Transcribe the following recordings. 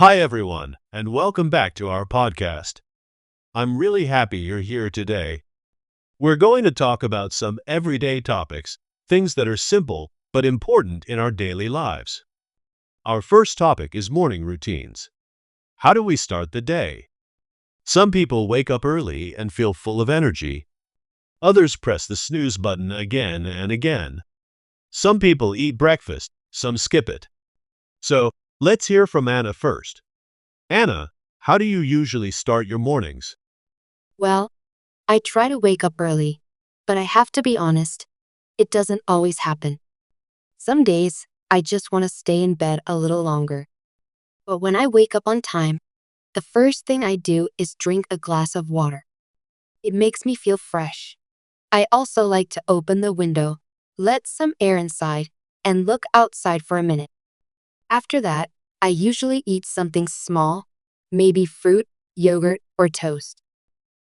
Hi, everyone, and welcome back to our podcast. I'm really happy you're here today. We're going to talk about some everyday topics, things that are simple but important in our daily lives. Our first topic is morning routines. How do we start the day? Some people wake up early and feel full of energy. Others press the snooze button again and again. Some people eat breakfast, some skip it. So, let's hear from Anna first. Anna, how do you usually start your mornings? Well, I try to wake up early, but I have to be honest, it doesn't always happen. Some days, I just want to stay in bed a little longer. But when I wake up on time, the first thing I do is drink a glass of water. It makes me feel fresh. I also like to open the window, let some air inside, and look outside for a minute. After that, I usually eat something small, maybe fruit, yogurt, or toast.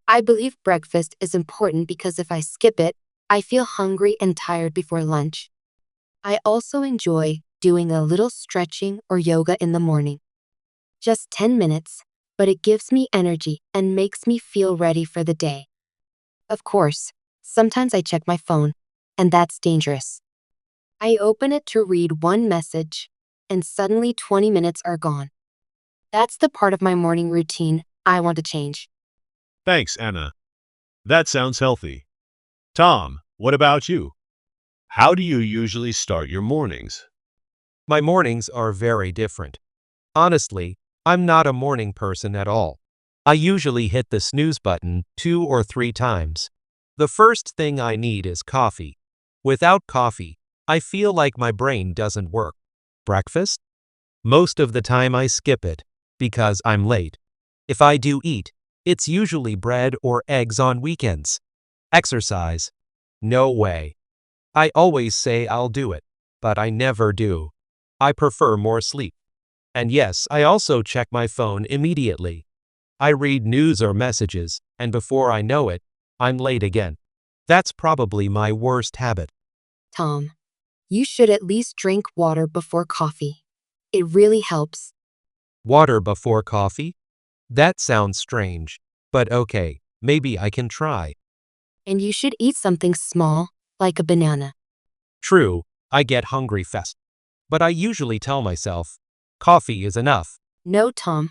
I believe breakfast is important because if I skip it, I feel hungry and tired before lunch. I also enjoy doing a little stretching or yoga in the morning. Just 10 minutes, but it gives me energy and makes me feel ready for the day. Of course, sometimes I check my phone, and that's dangerous. I open it to read one message, and suddenly 20 minutes are gone. That's the part of my morning routine I want to change. Thanks, Anna. That sounds healthy. Tom, what about you? How do you usually start your mornings? My mornings are very different. Honestly, I'm not a morning person at all. I usually hit the snooze button 2 or 3 times. The first thing I need is coffee. Without coffee, I feel like my brain doesn't work. Breakfast? Most of the time I skip it because I'm late. If I do eat, it's usually bread or eggs on weekends. Exercise? No way. I always say I'll do it, but I never do. I prefer more sleep. And yes, I also check my phone immediately. I read news or messages, and before I know it, I'm late again. That's probably my worst habit. Tom, you should at least drink water before coffee. It really helps. Water before coffee? That sounds strange, but okay, maybe I can try. And you should eat something small, like a banana. True, I get hungry fast, but I usually tell myself, coffee is enough. No, Tom.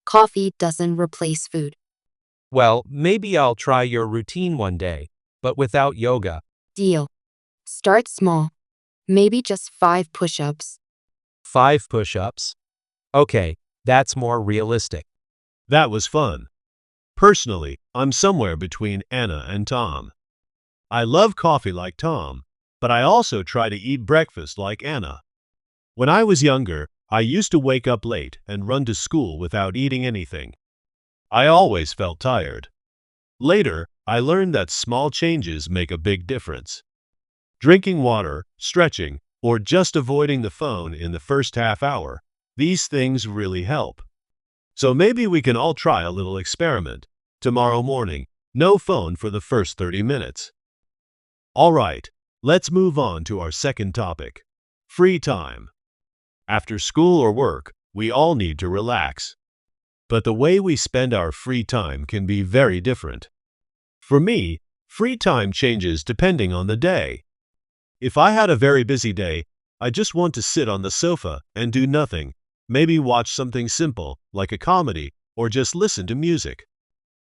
Coffee doesn't replace food. Well, maybe I'll try your routine one day, but without yoga. Deal. Start small. Maybe just 5 push-ups. 5 push-ups? Okay, that's more realistic. That was fun. Personally, I'm somewhere between Anna and Tom. I love coffee like Tom, but I also try to eat breakfast like Anna. When I was younger, I used to wake up late and run to school without eating anything. I always felt tired. Later, I learned that small changes make a big difference. Drinking water, stretching, or just avoiding the phone in the first half hour, these things really help. So maybe we can all try a little experiment. Tomorrow morning, no phone for the first 30 minutes. All right, let's move on to our second topic. Free time. After school or work, we all need to relax. But the way we spend our free time can be very different. For me, free time changes depending on the day. If I had a very busy day, I just want to sit on the sofa and do nothing, maybe watch something simple, like a comedy, or just listen to music.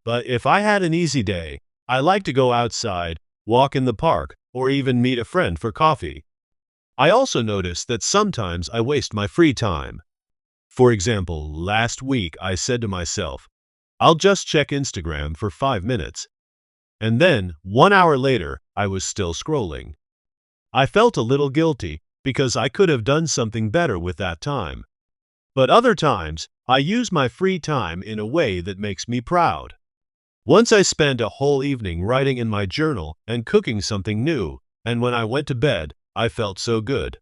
But if I had an easy day, I like to go outside, walk in the park, or even meet a friend for coffee. I also notice that sometimes I waste my free time. For example, last week I said to myself, I'll just check Instagram for 5 minutes. And then, 1 hour later, I was still scrolling. I felt a little guilty because I could have done something better with that time. But other times, I use my free time in a way that makes me proud. Once I spent a whole evening writing in my journal and cooking something new, and when I went to bed, I felt so good.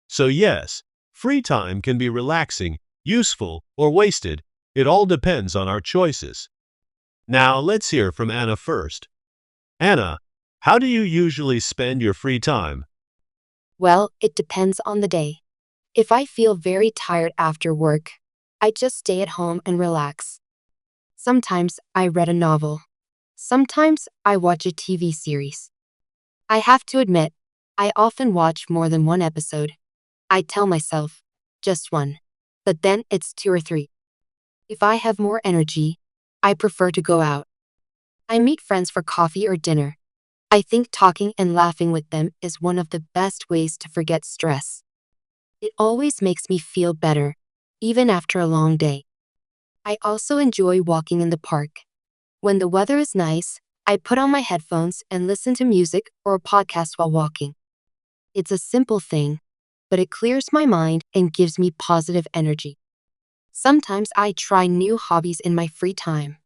So yes, free time can be relaxing, useful, or wasted. It all depends on our choices. Now let's hear from Anna first. Anna, how do you usually spend your free time? Well, it depends on the day. If I feel very tired after work, I just stay at home and relax. Sometimes I read a novel. Sometimes I watch a TV series. I have to admit, I often watch more than one episode. I tell myself, just one. But then it's two or three. If I have more energy, I prefer to go out. I meet friends for coffee or dinner. I think talking and laughing with them is one of the best ways to forget stress. It always makes me feel better, even after a long day. I also enjoy walking in the park. When the weather is nice, I put on my headphones and listen to music or a podcast while walking. It's a simple thing, but it clears my mind and gives me positive energy. Sometimes I try new hobbies in my free time.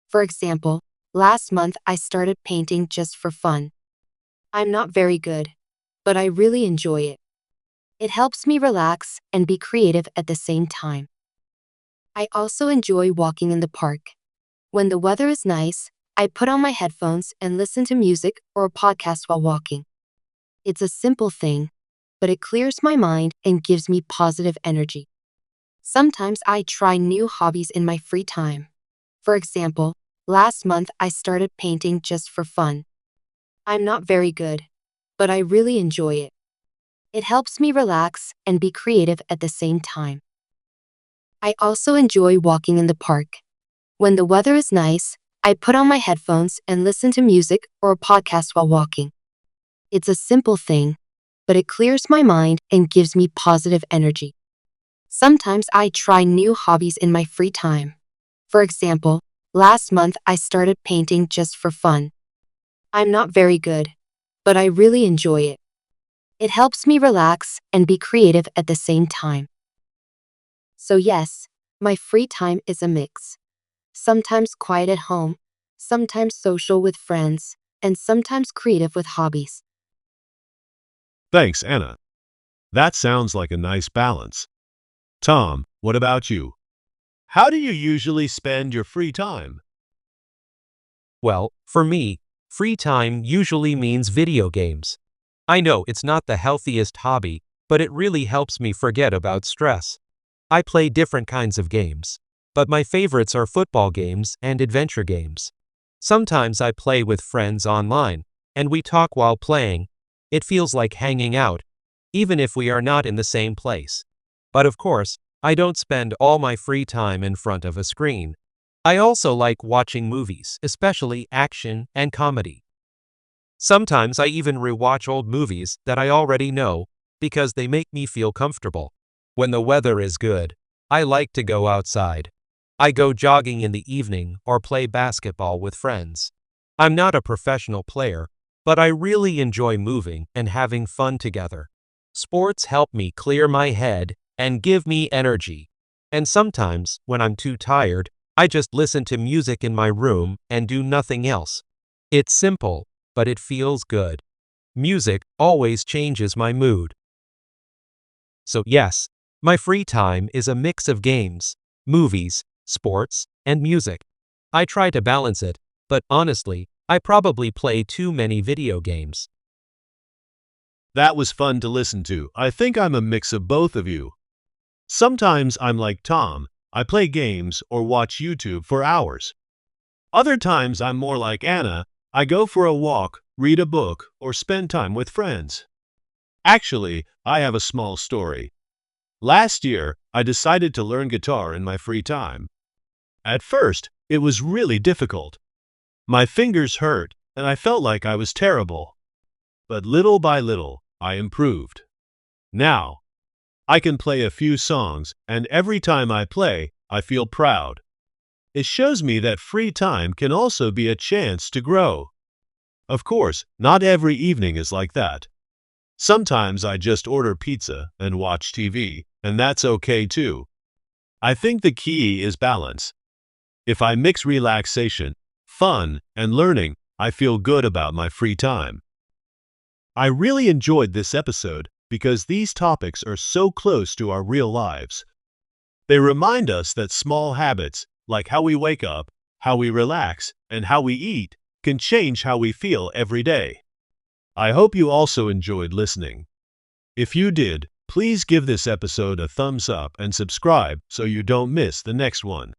For example, last month I started painting just for fun. I'm not very good, but I really enjoy it. It helps me relax and be creative at the same time. I also enjoy walking in the park. When the weather is nice, I put on my headphones and listen to music or a podcast while walking. It's a simple thing, but it clears my mind and gives me positive energy. Sometimes I try new hobbies in my free time. For example, last month I started painting just for fun. I'm not very good, but I really enjoy it. It helps me relax and be creative at the same time. I also enjoy walking in the park. When the weather is nice, I put on my headphones and listen to music or a podcast while walking. It's a simple thing, but it clears my mind and gives me positive energy. Sometimes I try new hobbies in my free time. For example, last month I started painting just for fun. I'm not very good, but I really enjoy it. It helps me relax and be creative at the same time. So yes, my free time is a mix. Sometimes quiet at home, sometimes social with friends, and sometimes creative with hobbies. Thanks, Anna. That sounds like a nice balance. Tom, what about you? How do you usually spend your free time? Well, for me, free time usually means video games. I know it's not the healthiest hobby, but it really helps me forget about stress. I play different kinds of games, but my favorites are football games and adventure games. Sometimes I play with friends online, and we talk while playing. It feels like hanging out, even if we are not in the same place. But of course, I don't spend all my free time in front of a screen. I also like watching movies, especially action and comedy. Sometimes I even rewatch old movies that I already know because they make me feel comfortable. When the weather is good, I like to go outside. I go jogging in the evening or play basketball with friends. I'm not a professional player, but I really enjoy moving and having fun together. Sports help me clear my head and give me energy. And sometimes, when I'm too tired, I just listen to music in my room and do nothing else. It's simple, but it feels good. Music always changes my mood. So yes, my free time is a mix of games, movies, sports, and music. I try to balance it, but honestly, I probably play too many video games. That was fun to listen to. I think I'm a mix of both of you. Sometimes I'm like Tom. I play games or watch YouTube for hours. Other times I'm more like Anna. I go for a walk, read a book, or spend time with friends. Actually, I have a small story. Last year, I decided to learn guitar in my free time. At first, it was really difficult. My fingers hurt, and I felt like I was terrible. But little by little, I improved. Now, I can play a few songs, and every time I play, I feel proud. It shows me that free time can also be a chance to grow. Of course, not every evening is like that. Sometimes I just order pizza and watch TV, and that's okay too. I think the key is balance. If I mix relaxation, fun, and learning, I feel good about my free time. I really enjoyed this episode because these topics are so close to our real lives. They remind us that small habits, like how we wake up, how we relax, and how we eat, can change how we feel every day. I hope you also enjoyed listening. If you did, Please give this episode a thumbs up and subscribe so you don't miss the next one.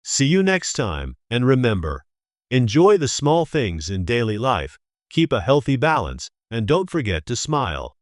See you next time, and remember, enjoy the small things in daily life, keep a healthy balance, and don't forget to smile.